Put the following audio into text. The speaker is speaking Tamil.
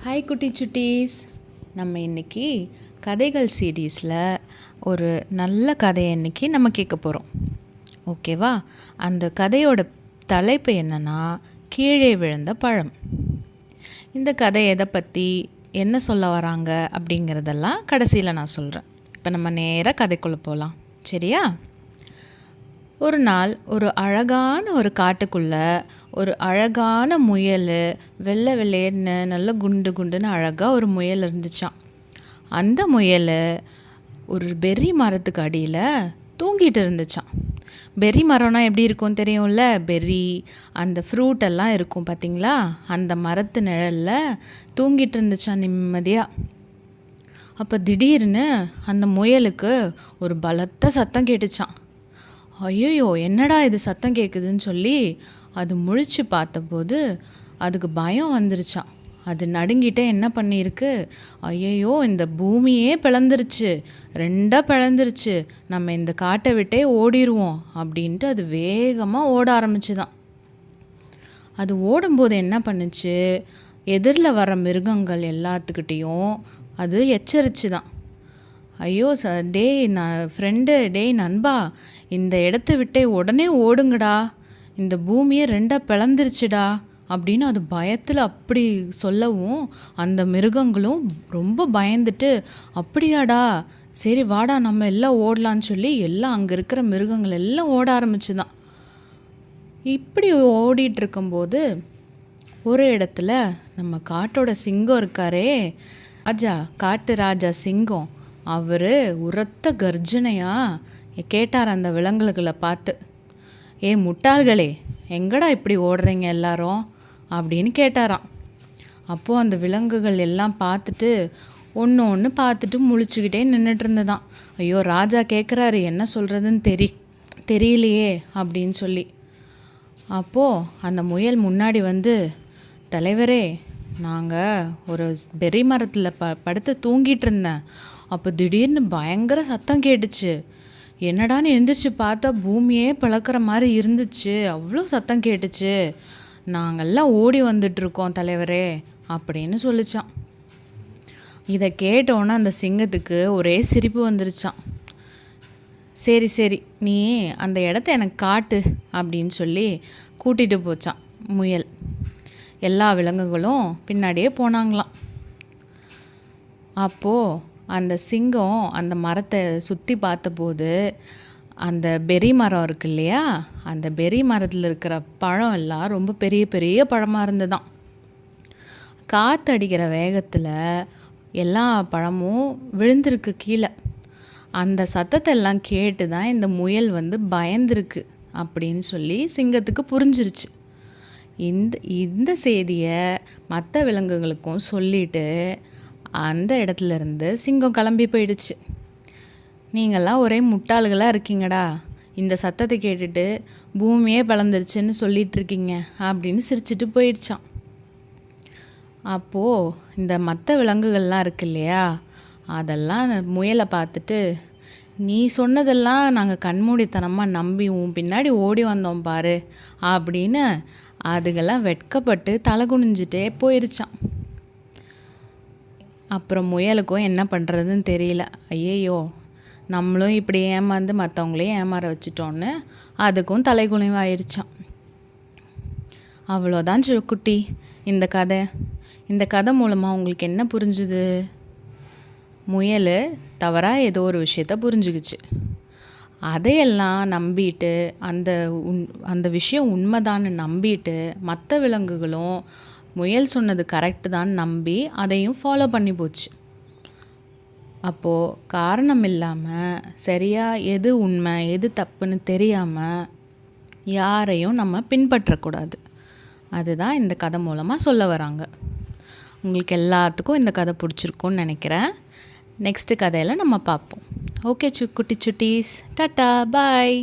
ஹாய் குட்டி சுட்டீஸ். நம்ம இன்றைக்கி கதைகள் சீரீஸில் ஒரு நல்ல கதையை இன்றைக்கி நம்ம கேட்க போகிறோம். ஓகேவா? அந்த கதையோட தலைப்பு என்னென்னா கீழே விழுந்த பழம். இந்த கதை எதை பற்றி என்ன சொல்ல வராங்க அப்படிங்கிறதெல்லாம் கடைசியில் நான் சொல்கிறேன். இப்போ நம்ம நேராக கதைக்குள்ளே போகலாம். சரியா? ஒரு நாள் ஒரு அழகான ஒரு காட்டுக்குள்ளே ஒரு அழகான முயல், வெள்ளை வெள்ளையன்னு நல்ல குண்டு குண்டுன்னு அழகாக ஒரு முயல் இருந்துச்சான். அந்த முயல் ஒரு பெர்ரி மரத்துக்கு அடியில் தூங்கிட்டு இருந்துச்சான். பெர்ரி மரம்னா எப்படி இருக்கும் தெரியும்ல? பெர்ரி அந்த ஃப்ரூட்டெல்லாம் இருக்கும் பார்த்திங்களா? அந்த மரத்து நிழலில் தூங்கிட்டு இருந்துச்சான் நிம்மதியாக. அப்போ திடீர்னு அந்த முயலுக்கு ஒரு பலத்த சத்தம் கேட்டுச்சான். ஐயோ, என்னடா இது சத்தம் கேட்குதுன்னு சொல்லி அது முழிச்சு பார்த்தபோது அதுக்கு பயம் வந்துருச்சான். அது நடுங்கிட்டே என்ன பண்ணியிருக்கு, ஐயோ இந்த பூமியே பிளந்துருச்சு, ரெண்டாக பிளந்துருச்சு, நம்ம இந்த காட்டை விட்டே ஓடிடுவோம் அப்படின்ட்டு அது வேகமாக ஓட ஆரம்பிச்சுதான். அது ஓடும்போது என்ன பண்ணுச்சு, எதிரில் வர மிருகங்கள் எல்லாத்துக்கிட்டேயும் அது எச்சரிச்சு தான். ஐயோ டேய் ஃப்ரெண்டு, டேய் நண்பா, இந்த இடத்த விட்டே உடனே ஓடுங்கடா, இந்த பூமியை ரெண்டாக பிளந்துருச்சுடா அப்படின்னு அது பயத்தில் அப்படி சொல்லவும் அந்த மிருகங்களும் ரொம்ப பயந்துட்டு, அப்படியாடா, சரி வாடா நம்ம எல்லாம் ஓடலான்னு சொல்லி எல்லாம் அங்கே இருக்கிற மிருகங்கள் எல்லாம் ஓட ஆரம்பிச்சுதான். இப்படி ஓடிட்டு இருக்கும்போது ஒரு இடத்துல நம்ம காட்டோட சிங்கம் இருக்காரே, ராஜா, காட்டு ராஜா சிங்கம், அவர் உரத்த கர்ஜனையாக கேட்டார் அந்த விலங்குகளை பார்த்து. ஏ முட்டாள்களே, எங்கடா இப்படி ஓடுறீங்க எல்லாரும் அப்படின்னு கேட்டாராம். அப்போது அந்த விலங்குகள் எல்லாம் பார்த்துட்டு ஒன்று பார்த்துட்டு முழிச்சுக்கிட்டே நின்றுட்டு இருந்ததான். ஐயோ, ராஜா கேட்குறாரு, என்ன சொல்கிறதுன்னு தெரியலையே அப்படின்னு சொல்லி. அப்போது அந்த முயல் முன்னாடி வந்து, தலைவரே, நாங்கள் ஒரு பெர்ரி மரத்தில் படுத்து தூங்கிட்டு இருந்தேன். அப்போ திடீர்னு பயங்கர சத்தம் கேட்டுச்சு. என்னடான்னு எழுந்திரிச்சு பார்த்தா பூமியே பிளக்கிற மாதிரி இருந்துச்சு, அவ்வளோ சத்தம் கேட்டுச்சு, நாங்கள்லாம் ஓடி வந்துட்ருக்கோம் தலைவரே அப்படின்னு சொல்லிச்சான். இதை கேட்டோன்னே அந்த சிங்கத்துக்கு ஒரே சிரிப்பு வந்துருச்சான். சரி சரி, நீ அந்த இடத்த எனக்கு காட்டு அப்படின்னு சொல்லி கூட்டிகிட்டு போச்சான் முயல். எல்லா விலங்குகளும் பின்னாடியே போனாங்களாம். அப்போது அந்த சிங்கம் அந்த மரத்தை சுற்றி பார்த்தபோது அந்த பெர்ரி மரம் இருக்கு இல்லையா, அந்த பெர்ரி மரத்தில் இருக்கிற பழம் எல்லாம் ரொம்ப பெரிய பெரிய பழமாக இருந்ததுதான். காற்றடிக்கிற வேகத்தில் எல்லா பழமும் விழுந்திருக்கு கீழே. அந்த சத்தத்தை எல்லாம் கேட்டு தான் இந்த முயல் வந்து பயந்துருக்கு அப்படின்னு சொல்லி சிங்கத்துக்கு புரிஞ்சிருச்சு. இந்த செய்தியை மற்ற விலங்குகளுக்கும் சொல்லிட்டு அந்த இடத்துல இருந்து சிங்கம் கிளம்பி போயிடுச்சு. நீங்கள்லாம் ஒரே முட்டாள்களாக இருக்கீங்கடா, இந்த சத்தத்தை கேட்டுட்டு பூமியே பிளந்துருச்சுன்னு சொல்லிட்டு இருக்கீங்க அப்படின்னு சிரிச்சிட்டு போயிடுச்சான். அப்போது இந்த மற்ற விலங்குகள்லாம் இருக்கு இல்லையா, அதெல்லாம் முயலை பார்த்துட்டு, நீ சொன்னதெல்லாம் நாங்கள் கண்மூடித்தனமாக நம்பி உன் பின்னாடி ஓடி வந்தோம் பாரு அப்படின்னு அதுகெல்லாம் வெட்கப்பட்டு தலை குனிஞ்சிட்டே போயிடுச்சான். அப்புறம் முயலுக்கும் என்ன பண்ணுறதுன்னு தெரியல. ஐயையோ, நம்மளும் இப்படி ஏமாந்து மற்றவங்களையும் ஏமாற வச்சிட்டோன்னு அதுக்கும் தலைகுனிவாயிருச்சான். அவ்வளோதான் குட்டி இந்த கதை மூலமாக உங்களுக்கு என்ன புரிஞ்சுது? முயல் தவறாக ஏதோ ஒரு விஷயத்த புரிஞ்சுக்கிச்சு. அதையெல்லாம் நம்பிட்டு அந்த விஷயம் உண்மைதான்னு நம்பிட்டு மற்ற விலங்குகளும் முயல் சொன்னது கரெக்டு தான் நம்பி அதையும் ஃபாலோ பண்ணி போச்சு. அப்போது காரணம் இல்லாமல் சரியாக எது உண்மை எது தப்புன்னு தெரியாமல் யாரையும் நம்ம பின்பற்றக்கூடாது. அதுதான் இந்த கதை மூலமாக சொல்ல வராங்க. உங்களுக்கு எல்லாத்துக்கும் இந்த கதை பிடிச்சிருக்குன்னு நினைக்கிறேன். நெக்ஸ்ட்டு கதையில் நம்ம பார்ப்போம். ஓகே குட்டி சுட்டீஸ், டாட்டா, பாய்.